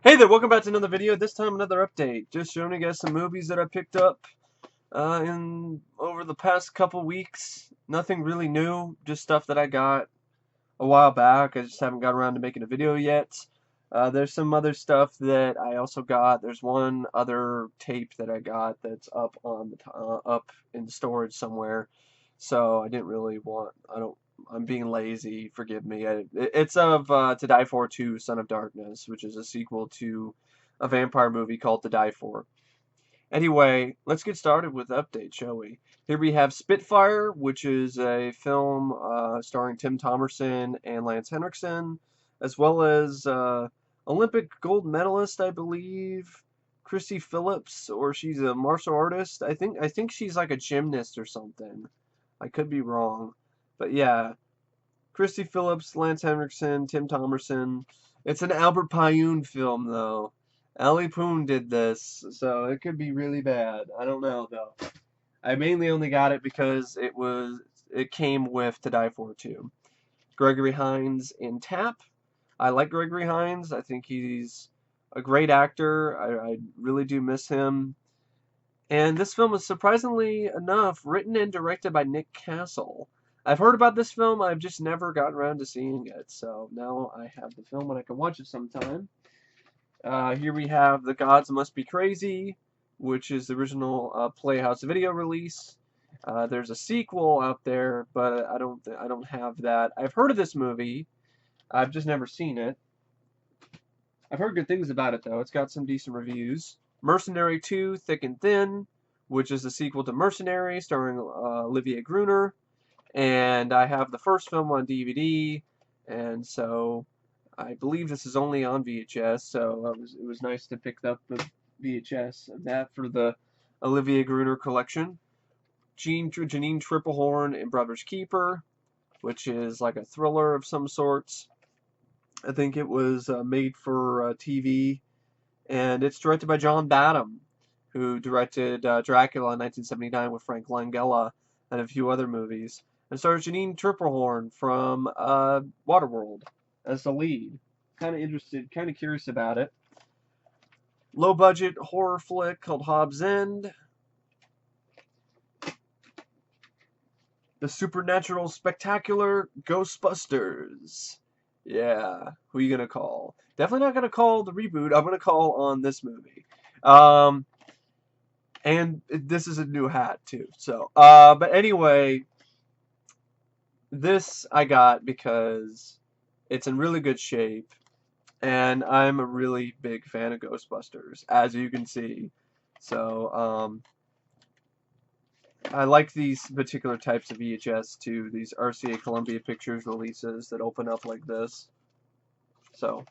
Hey there, welcome back to another video. This time another update. Just showing you guys some movies that I picked up in over the past couple weeks. Nothing really new, just stuff that I got a while back. I just haven't got around to making a video yet. There's some other stuff that I also got. There's one other tape that I got that's up on the up in storage somewhere. So I didn't really want. I'm being lazy. Forgive me. It's of To Die For 2: Son of Darkness, which is a sequel to a vampire movie called To Die For. Anyway, let's get started with the update, shall we? Here we have Spitfire, which is a film starring Tim Thomerson and Lance Henriksen, as well as Olympic gold medalist, I believe, Christy Phillips, or she's a martial artist. I think she's like a gymnast or something. I could be wrong, but yeah, Christy Phillips, Lance Henriksen, Tim Thomerson. It's an Albert Pyun film, though. Ali Poon did this, so it could be really bad. I don't know, though. I mainly only got it because it came with To Die For 2. Gregory Hines in Tap. I like Gregory Hines. I think he's a great actor. I really do miss him. And this film is surprisingly enough written and directed by Nick Castle. I've heard about this film, I've just never gotten around to seeing it. So now I have the film and I can watch it sometime. Here we have The Gods Must Be Crazy, which is the original Playhouse video release. There's a sequel out there, but I don't have that. I've heard of this movie. I've just never seen it. I've heard good things about it though. It's got some decent reviews. Mercenary 2: Thick and Thin, which is the sequel to Mercenary, starring Olivier Gruner. And I have the first film on DVD, and so I believe this is only on VHS, so it was nice to pick up the VHS of that for the Olivier Gruner collection. Janine Triplehorn and Brother's Keeper, which is like a thriller of some sorts. I think it was made for TV, and it's directed by John Badham, who directed Dracula in 1979 with Frank Langella and a few other movies. And stars Janine Triplehorn from Waterworld as the lead. Kind of interested, kind of curious about it. Low budget horror flick called Hobb's End. The supernatural spectacular Ghostbusters. Yeah, who are you gonna call? Definitely not gonna call the reboot. I'm gonna call on this movie. And this is a new hat too. So, but anyway, this I got because it's in really good shape, and I'm a really big fan of Ghostbusters, as you can see. So, I like these particular types of VHS too, these RCA Columbia Pictures releases that open up like this. So,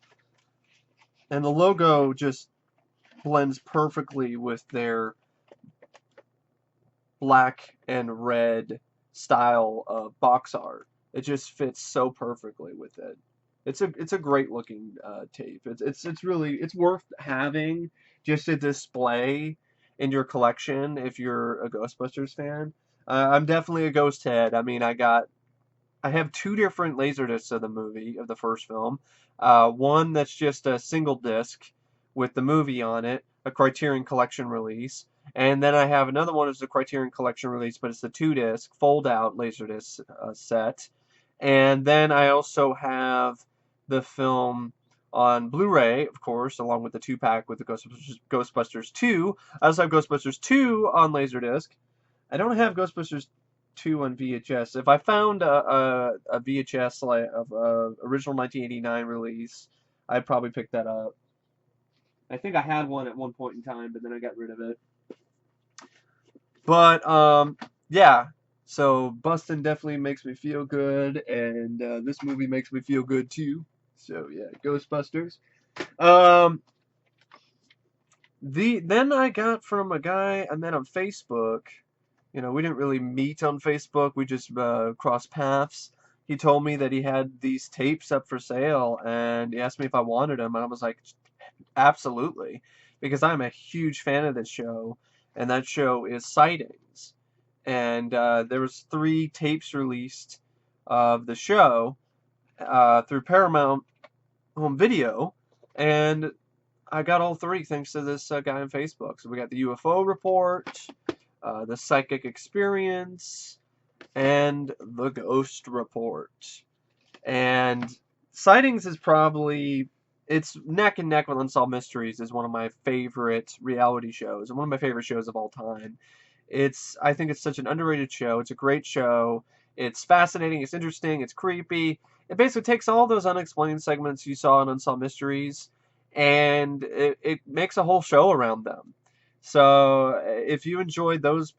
and the logo just blends perfectly with their black and red style of box art. It just fits so perfectly with it. It's a great looking tape. It's really worth having just to display in your collection if you're a Ghostbusters fan. I'm definitely a ghost head. I mean, I have two different laserdiscs of the movie of the first film. One that's just a single disc with the movie on it, a Criterion Collection release. And then I have another one as the Criterion Collection release, but it's the 2-disc fold-out Laserdisc set. And then I also have the film on Blu-ray, of course, along with the 2-pack with the Ghostbusters 2. I also have Ghostbusters 2 on Laserdisc. I don't have Ghostbusters 2 on VHS. If I found a VHS of original 1989 release, I'd probably pick that up. I think I had one at one point in time, but then I got rid of it. But, yeah, so Bustin' definitely makes me feel good, and this movie makes me feel good too. So, yeah, Ghostbusters. Then I got from a guy I met on Facebook. You know, we didn't really meet on Facebook, we just crossed paths. He told me that he had these tapes up for sale, and he asked me if I wanted them, and I was like, absolutely, because I'm a huge fan of this show, and that show is Sightings. And there was 3 tapes released of the show through Paramount Home Video, and I got all three thanks to this guy on Facebook. So we got the UFO report, the psychic experience, and the ghost report. And Sightings is probably, it's neck and neck with Unsolved Mysteries is one of my favorite reality shows and one of my favorite shows of all time. I think it's such an underrated show. It's a great show. It's fascinating. It's interesting. It's creepy. It basically takes all those unexplained segments you saw in Unsolved Mysteries, and it makes a whole show around them. So if you enjoyed those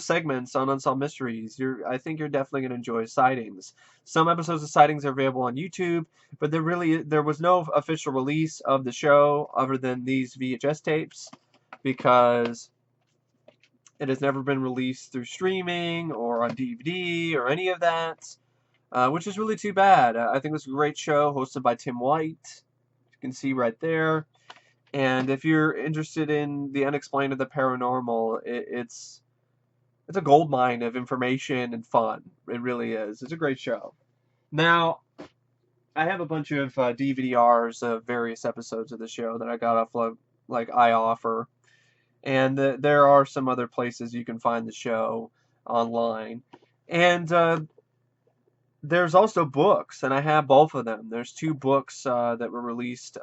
segments on Unsolved Mysteries, I think you're definitely going to enjoy Sightings. Some episodes of Sightings are available on YouTube, but there was no official release of the show other than these VHS tapes because it has never been released through streaming or on DVD or any of that, which is really too bad. I think it's a great show hosted by Tim White. You can see right there. And if you're interested in the unexplained or the paranormal, it's a gold mine of information and fun. It really is. It's a great show. Now, I have a bunch of DVD-Rs of various episodes of the show that I got off like iOffer, and there are some other places you can find the show online. And there's also books, and I have both of them. There's two books that were released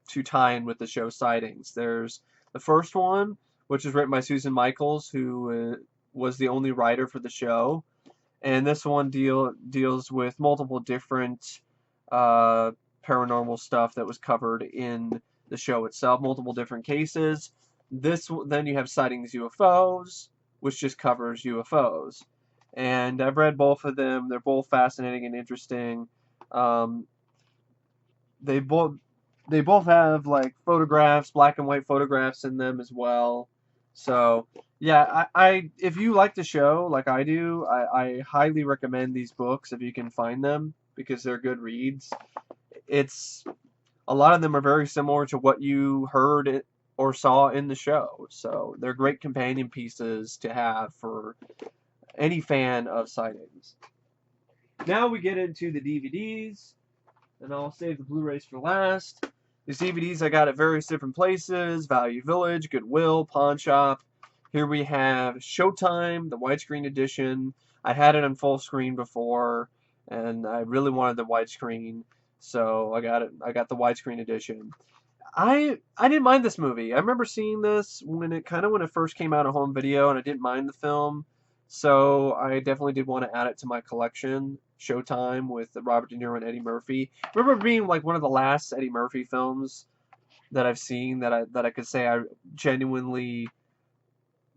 to tie in with the show Sightings. There's the first one, which is written by Susan Michaels, who was the only writer for the show. And this one deals with multiple different paranormal stuff that was covered in the show itself, multiple different cases. Then you have Sightings UFOs, which just covers UFOs. And I've read both of them. They're both fascinating and interesting. They both have like photographs, black and white photographs in them as well. So yeah, I if you like the show like I do, I highly recommend these books if you can find them because they're good reads. A lot of them are very similar to what you heard or saw in the show. So they're great companion pieces to have for any fan of Sightings. Now we get into the DVDs, and I'll save the Blu-rays for last. These DVDs I got at various different places: Value Village, Goodwill, Pawn Shop. Here we have Showtime, the widescreen edition. I had it on full screen before, and I really wanted the widescreen, so I got it. I got the widescreen edition. I didn't mind this movie. I remember seeing this when it first came out on home video, and I didn't mind the film. So I definitely did want to add it to my collection. Showtime with Robert De Niro and Eddie Murphy. I remember being like one of the last Eddie Murphy films that I've seen that I could say I genuinely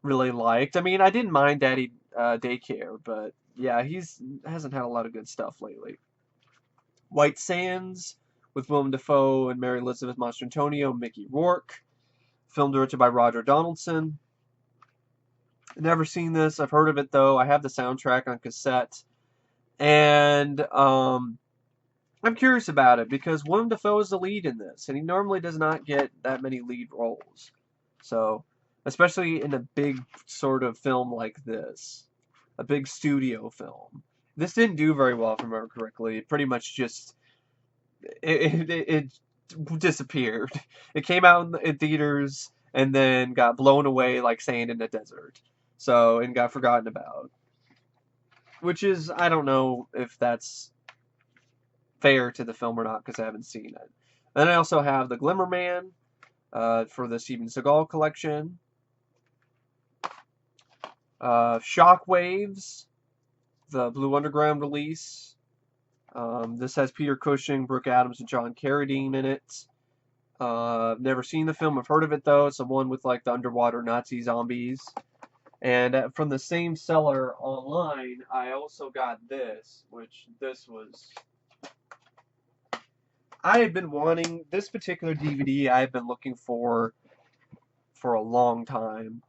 really liked. I mean, I didn't mind Daddy Daycare, but yeah, hasn't had a lot of good stuff lately. White Sands with Willem Dafoe and Mary Elizabeth Mastrantonio, Mickey Rourke. Film directed by Roger Donaldson. Never seen this. I've heard of it though. I have the soundtrack on cassette, and I'm curious about it because Willem Dafoe is the lead in this, and he normally does not get that many lead roles. So, especially in a big sort of film like this, a big studio film. This didn't do very well, if I remember correctly. It pretty much just it disappeared. It came out in theaters and then got blown away like sand in the desert. So, and got forgotten about. Which is, I don't know if that's fair to the film or not because I haven't seen it. Then I also have the Glimmer Man for the Steven Seagal collection. Shockwaves, the Blue Underground release. This has Peter Cushing, Brooke Adams, and John Carradine in it. I've never seen the film. I've heard of it though. It's the one with like the underwater Nazi zombies. And from the same seller online, I also got this, I had been wanting this particular DVD. I have been looking for a long time,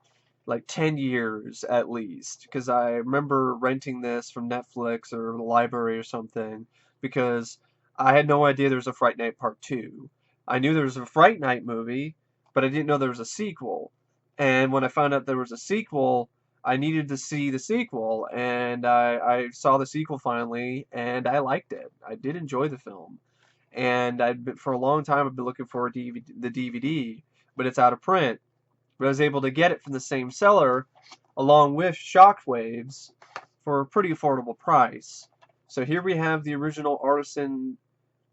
like 10 years at least, because I remember renting this from Netflix or the library or something, because I had no idea there was a Fright Night Part 2. I knew there was a Fright Night movie, but I didn't know there was a sequel. And when I found out there was a sequel, I needed to see the sequel, and I saw the sequel finally, and I liked it. I did enjoy the film. and for a long time I've been looking for the DVD, but it's out of print. But I was able to get it from the same seller, along with Shockwaves, for a pretty affordable price. So here we have the original Artisan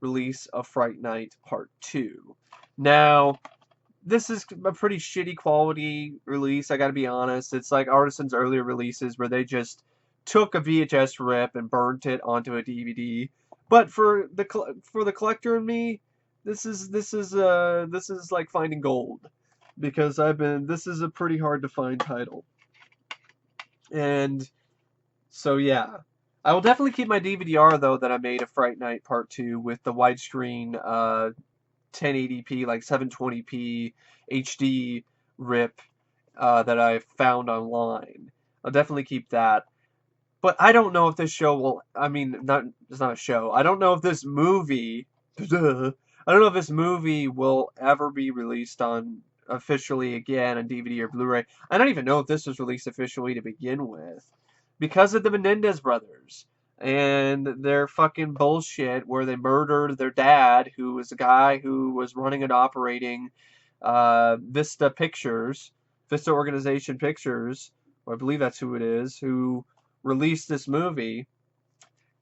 release of Fright Night Part 2. Now, this is a pretty shitty quality release, I gotta be honest. It's like Artisan's earlier releases where they just took a VHS rip and burnt it onto a DVD. But for the collector and me, this is like finding gold, because this is a pretty hard to find title. And so yeah. I will definitely keep my DVD-R though that I made of Fright Night Part 2 with the widescreen 1080p, like 720p HD rip that I found online. I'll definitely keep that. But I don't know if this show will, I mean, it's not a show. I don't know if this movie, I don't know if this movie will ever be released on officially again on DVD or Blu-ray. I don't even know if this was released officially to begin with, because of the Menendez brothers and their fucking bullshit where they murdered their dad, who was a guy who was running and operating Vista Organization Pictures, or I believe that's who it is, who released this movie.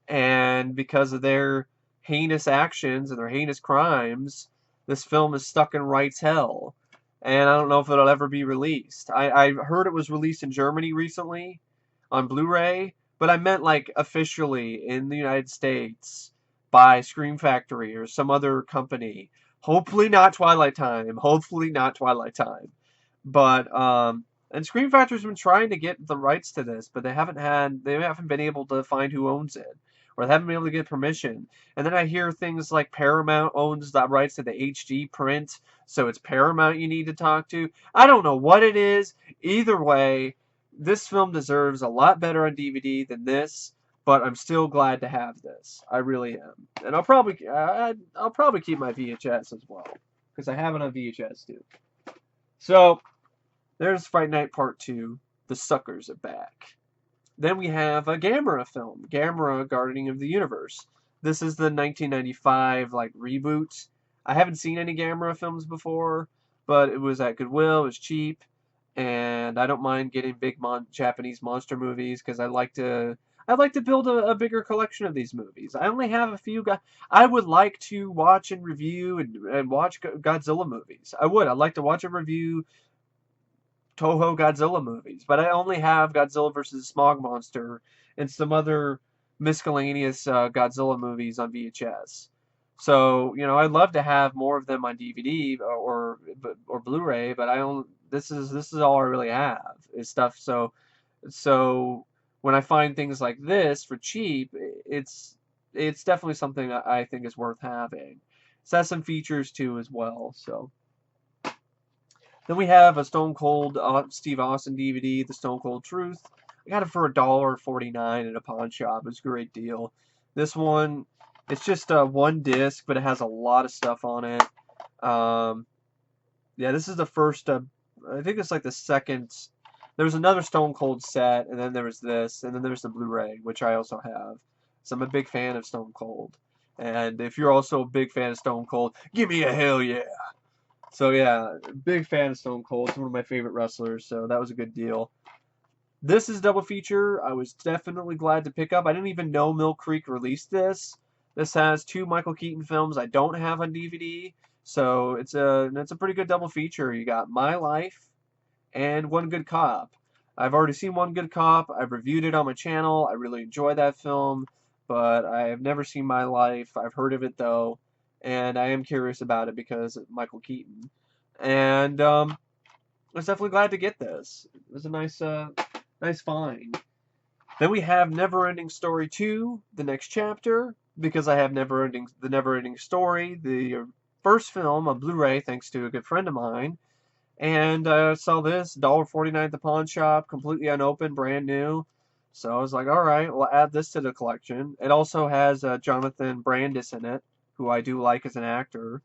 And because of their heinous actions and their heinous crimes, this film is stuck in Wright's hell. And I don't know if it'll ever be released. I heard it was released in Germany recently on Blu-ray, but I meant like officially in the United States by Scream Factory or some other company. Hopefully not Twilight Time. Hopefully not Twilight Time. But and Scream Factory's been trying to get the rights to this, but they haven't been able to find who owns it, or they haven't been able to get permission. And then I hear things like Paramount owns the rights to the HD print, so it's Paramount you need to talk to. I don't know what it is. Either way, this film deserves a lot better on DVD than this, but I'm still glad to have this. I really am. And I'll probably keep my VHS as well, because I have it on VHS too. So there's Fright Night Part 2. The Suckers are back. Then we have a Gamera film, Gamera Guardian of the Universe. This is the 1995 like reboot. I haven't seen any Gamera films before, but it was at Goodwill, it was cheap, and I don't mind getting big Japanese monster movies because I'd like to build a bigger collection of these movies. I only have a few. I would like to watch and review and watch Godzilla movies. I'd like to watch and review Toho Godzilla movies, but I only have Godzilla vs. Smog Monster and some other miscellaneous Godzilla movies on VHS. So, I'd love to have more of them on DVD or Blu-ray, but this is all I really have is stuff. So when I find things like this for cheap, it's definitely something I think is worth having. It has some features too as well. So then we have a Stone Cold Steve Austin DVD, The Stone Cold Truth. I got it for $1.49 at a pawn shop. It's a great deal. This one, it's just one disc, but it has a lot of stuff on it. Yeah, this is the first. I think it's like the second. There was another Stone Cold set, and then there was this, and then there's the Blu-ray, which I also have. So I'm a big fan of Stone Cold. And if you're also a big fan of Stone Cold, give me a hell yeah. So yeah, big fan of Stone Cold. It's one of my favorite wrestlers, so that was a good deal. This is double feature. I was definitely glad to pick up. I didn't even know Mill Creek released this. This has 2 Michael Keaton films I don't have on DVD, so it's a pretty good double feature. You got My Life and One Good Cop. I've already seen One Good Cop. I've reviewed it on my channel. I really enjoy that film, but I have never seen My Life. I've heard of it though, and I am curious about it because of Michael Keaton. And I was definitely glad to get this. It was a nice find. Then we have Neverending Story 2, the next chapter, because I have the Neverending Story, the first film on Blu-ray, thanks to a good friend of mine. And I saw this, $1.49 at the pawn shop, completely unopened, brand new. So I was like, alright, we'll add this to the collection. It also has Jonathan Brandis in it, who I do like as an actor.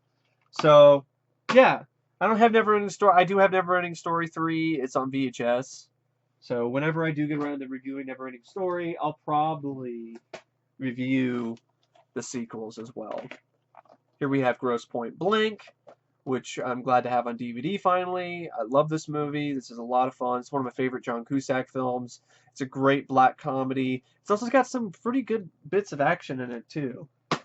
So, yeah. I don't have Neverending Story. I do have Neverending Story 3. It's on VHS. So whenever I do get around to reviewing Neverending Story, I'll probably review the sequels as well. Here we have Grosse Point Blank, which I'm glad to have on DVD finally. I love this movie. This is a lot of fun. It's one of my favorite John Cusack films. It's a great black comedy. It's also got some pretty good bits of action in it, too. Here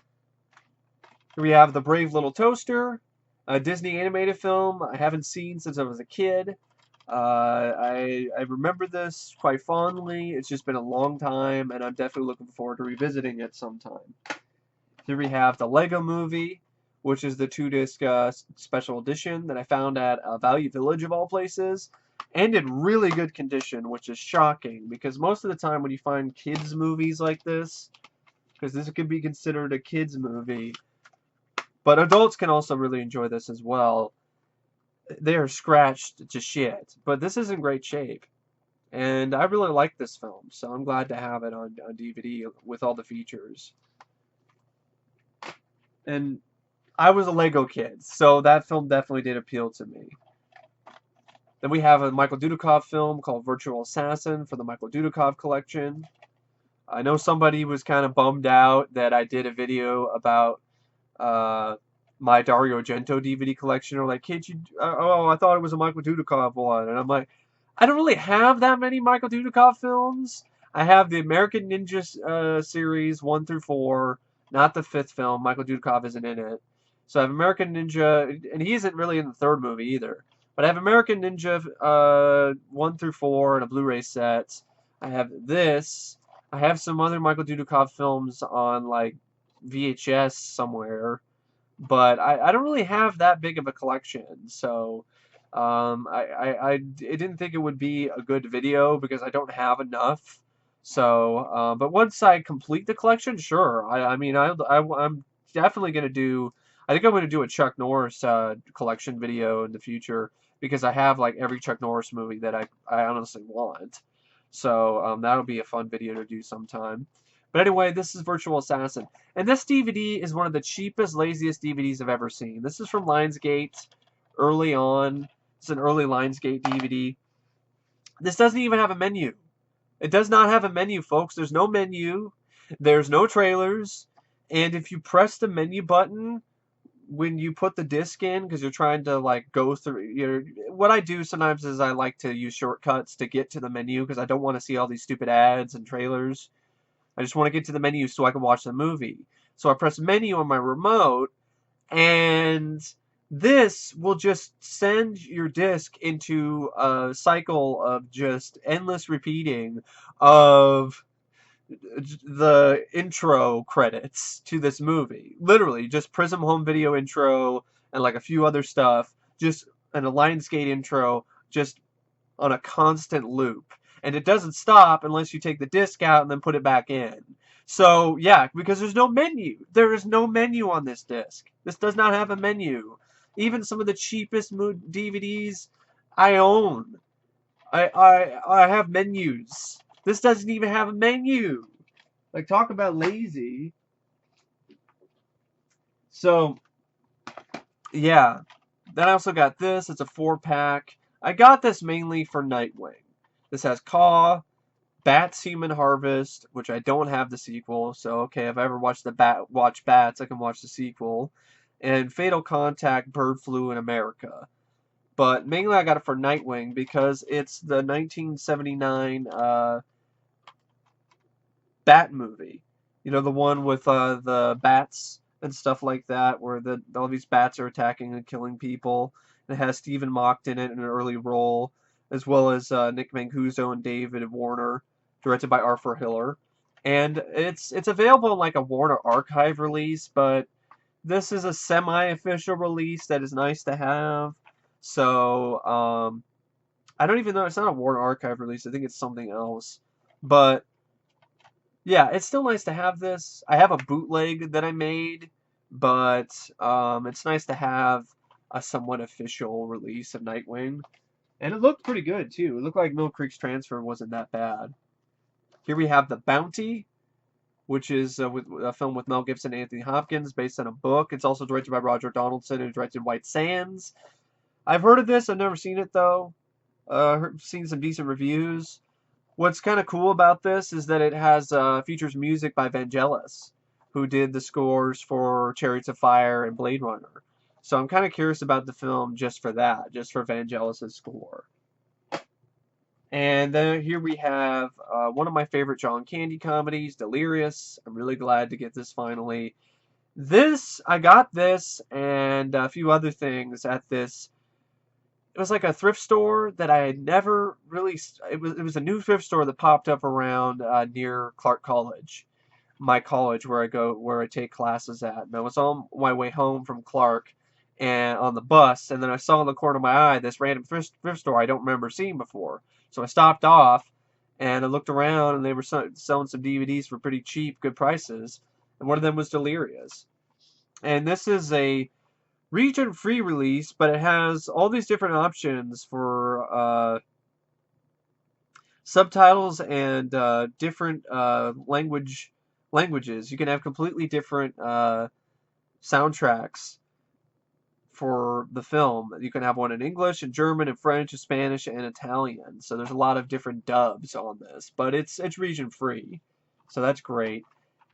we have The Brave Little Toaster, a Disney animated film I haven't seen since I was a kid. I remember this quite fondly. It's just been a long time, and I'm definitely looking forward to revisiting it sometime. Here we have The Lego Movie, which is the 2-disc special edition that I found at Value Village of all places, and in really good condition, which is shocking, because most of the time when you find kids movies like this, because this could be considered a kids movie, but adults can also really enjoy this as well, they are scratched to shit, but this is in great shape. And I really like this film, so I'm glad to have it on DVD with all the features. And I was a Lego kid, so that film definitely did appeal to me. Then we have a Michael Dudikoff film called Virtual Assassin for the Michael Dudikoff collection. I know somebody was kind of bummed out that I did a video about my Dario Argento DVD collection, or like, can't you, oh, I thought it was a Michael Dudikoff one, and I'm like, I don't really have that many Michael Dudikoff films. I have the American Ninja series 1 through 4, not the 5th film. Michael Dudikoff isn't in it. So I have American Ninja, and he isn't really in the 3rd movie either. But I have American Ninja 1 through 4 and a Blu-ray set. I have this. I have some other Michael Dudikoff films on like VHS somewhere, but I don't really have that big of a collection. So I didn't think it would be a good video because I don't have enough. So, but once I complete the collection, sure. I mean, I'm definitely gonna do. I think I'm gonna do a Chuck Norris collection video in the future because I have like every Chuck Norris movie that I honestly want. So that'll be a fun video to do sometime. But anyway, this is Virtual Assassin. And this DVD is one of the cheapest, laziest DVDs I've ever seen. This is from Lionsgate early on. It's an early Lionsgate DVD. This doesn't even have a menu. It does not have a menu, folks. There's no menu. There's no trailers. And if you press the menu button when you put the disc in, because you're trying to like go through, what I do sometimes is I like to use shortcuts to get to the menu because I don't want to see all these stupid ads and trailers. I just want to get to the menu so I can watch the movie. So I press menu on my remote, and this will just send your disc into a cycle of just endless repeating of the intro credits to this movie. Literally, just Prism Home Video intro and like a few other stuff, just an Lionsgate intro, just on a constant loop. And it doesn't stop unless you take the disc out and then put it back in. So, yeah, because there's no menu. There is no menu on this disc. This does not have a menu. Even some of the cheapest DVDs I own, I have menus. This doesn't even have a menu. Like, talk about lazy. So, yeah. Then I also got this. It's a 4-pack. I got this mainly for Nightwing. This has Caw, Bats Human Harvest, which I don't have the sequel, so okay, if I ever watch Bats, I can watch the sequel, and Fatal Contact, Bird Flu in America. But mainly I got it for Nightwing because it's the 1979 Bat movie. You know, the one with the bats and stuff like that, where all these bats are attacking and killing people. It has Stephen Mocked in it in an early role, as well as Nick Mancuso and David Warner, directed by Arthur Hiller. And it's available in like a Warner Archive release, but this is a semi-official release that is nice to have. So, I don't even know, it's not a Warner Archive release, I think it's something else. But, yeah, it's still nice to have this. I have a bootleg that I made, but it's nice to have a somewhat official release of Nightwing. And it looked pretty good, too. It looked like Mill Creek's transfer wasn't that bad. Here we have The Bounty, which is with a film with Mel Gibson and Anthony Hopkins, based on a book. It's also directed by Roger Donaldson, who directed White Sands. I've heard of this. I've never seen it, though. Seen some decent reviews. What's kind of cool about this is that it has features music by Vangelis, who did the scores for Chariots of Fire and Blade Runner. So I'm kind of curious about the film just for that, just for Vangelis' score. And then here we have one of my favorite John Candy comedies, Delirious. I'm really glad to get this finally. I got this and a few other things at this. It was like a thrift store that I had never really. It was a new thrift store that popped up around near Clark College, my college where I take classes at. And I was on my way home from Clark, and on the bus, and then I saw in the corner of my eye this random thrift store I don't remember seeing before. So I stopped off, and I looked around, and they were selling some DVDs for pretty cheap, good prices. And one of them was Delirious. And this is a region-free release, but it has all these different options for subtitles and different languages. You can have completely different soundtracks for the film. You can have one in English and German and French and Spanish and Italian. So there's a lot of different dubs on this, but it's region free. So that's great.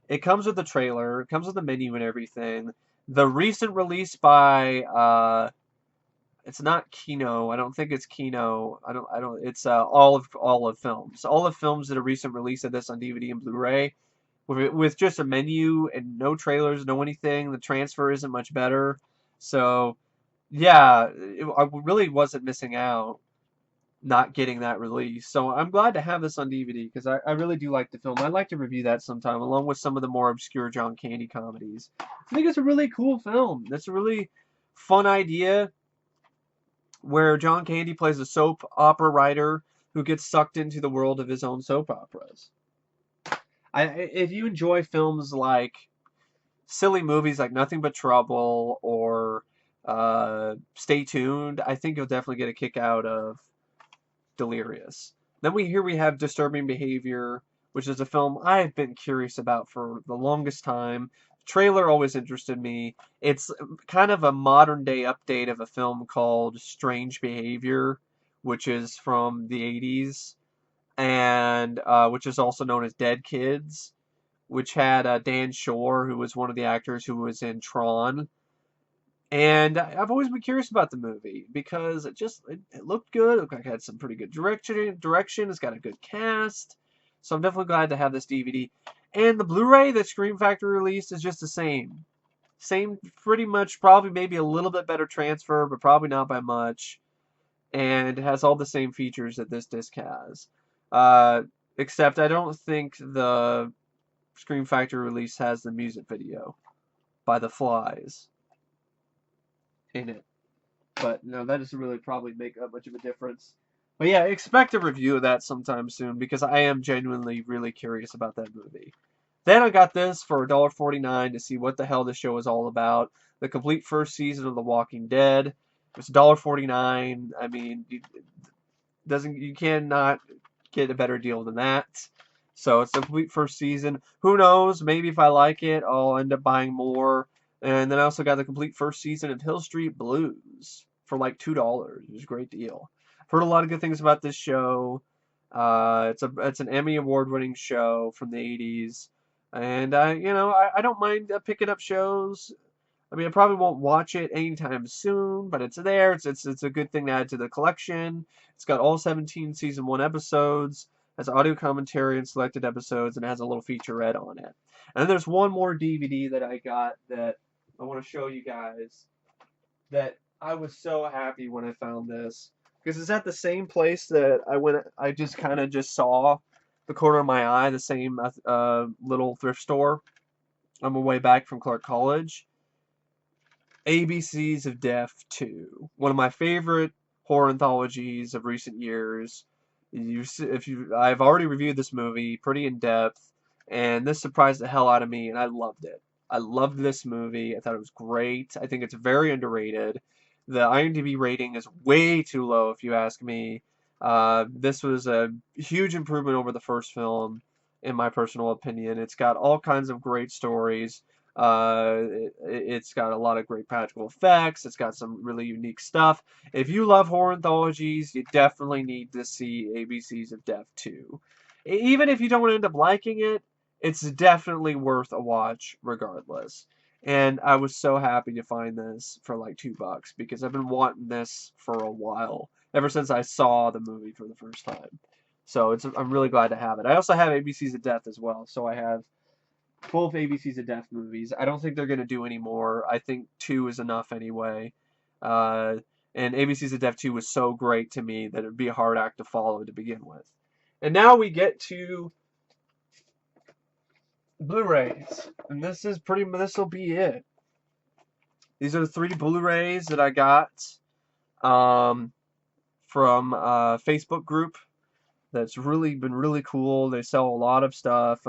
It comes with the trailer, it comes with the menu and everything. The recent release by it's not Kino. I don't think it's Kino. I don't it's Olive Films. Olive Films did a recent release of this on DVD and Blu-ray with just a menu and no trailers, no anything. The transfer isn't much better. So, yeah, I really wasn't missing out not getting that release. So I'm glad to have this on DVD because I really do like the film. I'd like to review that sometime along with some of the more obscure John Candy comedies. I think it's a really cool film. It's a really fun idea where John Candy plays a soap opera writer who gets sucked into the world of his own soap operas. If you enjoy films like silly movies like Nothing But Trouble or Stay Tuned, I think you'll definitely get a kick out of Delirious. Then we have Disturbing Behavior, which is a film I've been curious about for the longest time. Trailer always interested me. It's kind of a modern day update of a film called Strange Behavior, which is from the 80s, and which is also known as Dead Kids, which had Dan Shore, who was one of the actors who was in Tron. And I've always been curious about the movie because it looked good. It looked like it had some pretty good direction. It's got a good cast. So I'm definitely glad to have this DVD. And the Blu-ray that Scream Factory released is just the same. Same, pretty much, probably maybe a little bit better transfer, but probably not by much. And it has all the same features that this disc has. Except I don't think the Scream Factory release has the music video by The Flies in it. But no, that doesn't really probably make that much of a difference. But yeah, expect a review of that sometime soon because I am genuinely really curious about that movie. Then I got this for $1.49 to see what the hell this show is all about. The complete first season of The Walking Dead. It's $1.49. I mean, you cannot get a better deal than that. So it's the complete first season. Who knows? Maybe if I like it, I'll end up buying more. And then I also got the complete first season of Hill Street Blues for like $2. It was a great deal. I've heard a lot of good things about this show. It's an Emmy award-winning show from the 80s. And I don't mind picking up shows. I mean, I probably won't watch it anytime soon, but it's there. It's a good thing to add to the collection. It's got all 17 season 1 episodes, has audio commentary and selected episodes, and it has a little featurette on it. And then there's one more DVD that I got that I want to show you guys that I was so happy when I found this. Because it's at the same place that I just kind of just saw the corner of my eye, the same little thrift store on my way back from Clark College. ABCs of Death 2. One of my favorite horror anthologies of recent years. I've already reviewed this movie pretty in depth, and this surprised the hell out of me, and I loved it. I loved this movie. I thought it was great. I think it's very underrated. The IMDb rating is way too low, if you ask me. This was a huge improvement over the first film, in my personal opinion. It's got all kinds of great stories. It's got a lot of great practical effects. It's got some really unique stuff. If you love horror anthologies, you definitely need to see ABCs of Death 2. Even if you don't end up liking it, it's definitely worth a watch regardless. And I was so happy to find this for like $2 because I've been wanting this for a while, ever since I saw the movie for the first time. So I'm really glad to have it. I also have ABCs of Death as well, so I have both ABCs of Death movies. I don't think they're gonna do any more. I think two is enough anyway. Uh, and ABCs of Death 2 was so great to me that it'd be a hard act to follow to begin with. And now we get to Blu-rays, and this will be it. These are the 3 Blu-rays that I got um, from a Facebook group that's really been really cool. They sell a lot of stuff.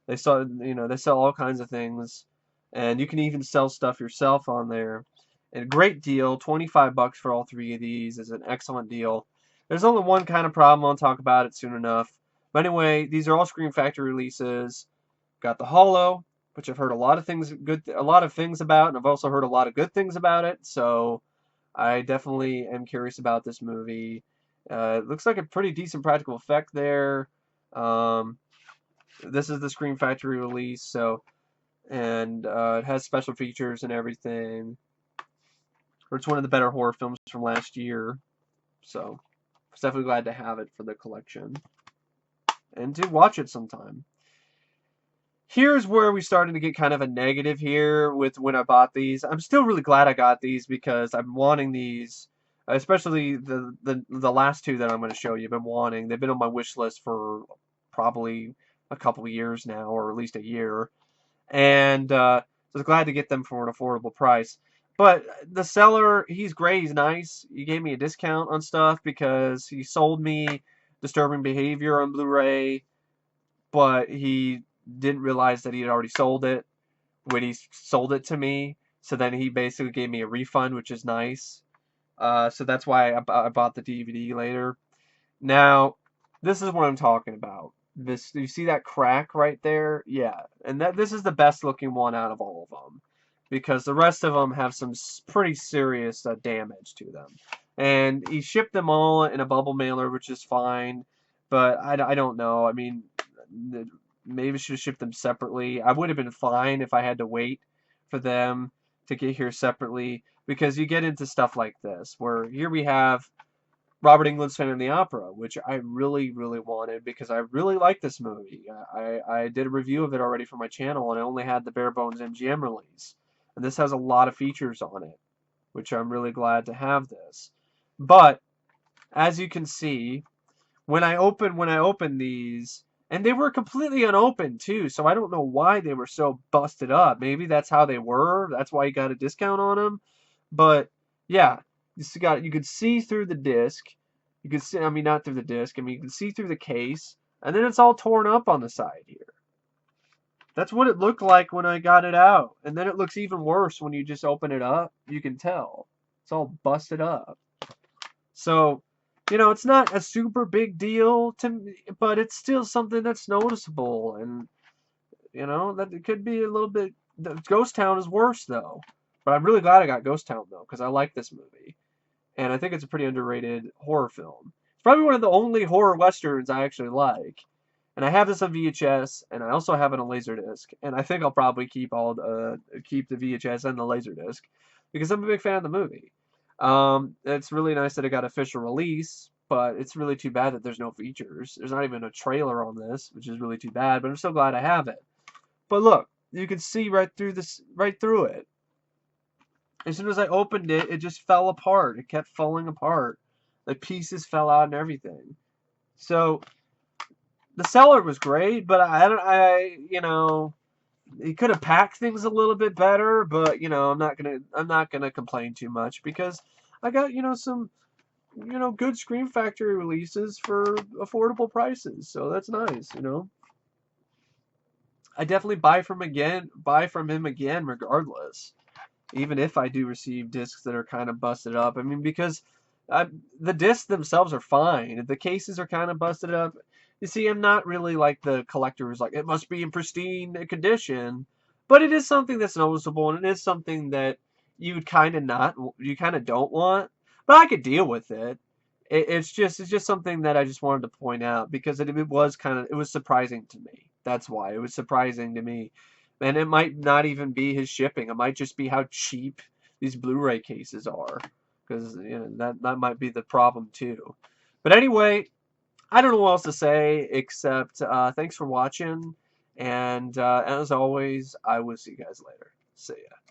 They sell all kinds of things, and you can even sell stuff yourself on there. And a great deal, $25 for all 3 of these is an excellent deal. There's only one kind of problem. I'll talk about it soon enough. But anyway, these are all Scream Factory releases. Got the Hallow, which I've heard a lot of things about, and I've also heard a lot of good things about it. So I definitely am curious about this movie. It looks like a pretty decent practical effect there. This is the Scream Factory release, so it has special features and everything. It's one of the better horror films from last year, so I was definitely glad to have it for the collection and to watch it sometime. Here's where we started to get kind of a negative here with when I bought these. I'm still really glad I got these because I'm wanting these, especially the last 2 that I'm going to show you. I've been wanting. They've been on my wish list for probably a couple of years now, or at least a year, and so I was glad to get them for an affordable price. But the seller, he's great, he's nice. He gave me a discount on stuff because he sold me Disturbing Behavior on Blu-ray, but he didn't realize that he had already sold it when he sold it to me. So then he basically gave me a refund, which is nice. So that's why I bought the DVD later. Now, this is what I'm talking about. This, you see that crack right there? Yeah, and this is the best looking one out of all of them, because the rest of them have some pretty serious damage to them. And he shipped them all in a bubble mailer, which is fine, but I don't know. I mean, maybe should have shipped them separately. I would have been fine if I had to wait for them to get here separately, because you get into stuff like this, where here we have Robert Englund's Phantom of the Opera, which I really, really wanted because I really like this movie. I did a review of it already for my channel, and I only had the bare bones MGM release. And this has a lot of features on it, which I'm really glad to have this. But as you can see, when I opened these, and they were completely unopened too, so I don't know why they were so busted up. Maybe that's how they were. That's why you got a discount on them. But yeah, you could see through the disc. You could see, I mean, not through the disc. I mean, you can see through the case, and then it's all torn up on the side here. That's what it looked like when I got it out, and then it looks even worse when you just open it up. You can tell it's all busted up. So, you know, it's not a super big deal to me, but it's still something that's noticeable, and you know that it could be a little bit. Ghost Town is worse though, but I'm really glad I got Ghost Town though, because I like this movie, and I think it's a pretty underrated horror film. It's probably one of the only horror westerns I actually like, and I have this on VHS, and I also have it on Laserdisc, and I think I'll probably keep the VHS and the Laserdisc because I'm a big fan of the movie. It's really nice that it got official release, but it's really too bad that there's no features. There's not even a trailer on this, which is really too bad, but I'm so glad I have it. But look, you can see right through it. As soon as I opened it, it just fell apart. It kept falling apart. The pieces fell out and everything. So the seller was great, but you know, he could have packed things a little bit better, but you know, I'm not gonna complain too much because I got, you know, some, you know, good Scream Factory releases for affordable prices, so that's nice, you know. I definitely buy from him again regardless, even if I do receive discs that are kind of busted up. I mean, because the discs themselves are fine. The cases are kind of busted up. You see, I'm not really like the collector who's like, it must be in pristine condition. But it is something that's noticeable, and it is something that you kind of don't want. But I could deal with it. It's just something that I just wanted to point out because it was surprising to me That's why. It was surprising to me. And it might not even be his shipping. It might just be how cheap these Blu-ray cases are. Because, you know, that might be the problem too. But anyway, I don't know what else to say except thanks for watching. And as always, I will see you guys later. See ya.